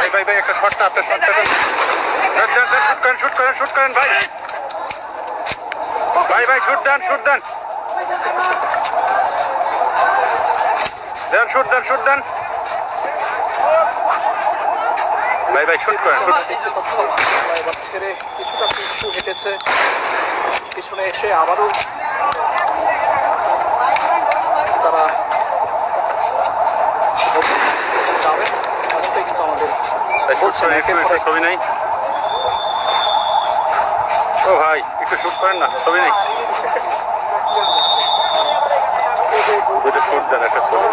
ভাই ভাই একটা শটটা আপনার শটটা শুট করেন ভাই ভাই শুট দেন শুট দেন ভাই শুট করেন এবার ছেড়ে কিছুটা পিছু হেঁটেছে, পিছনে এসে আবারও তারা যাবেন এমনটাই কিন্তু আমাদের ছবি নাই। ও ভাই একটু শুট করেন না, ছবি নেই। দুটো শুট দেন, একটা ছবি।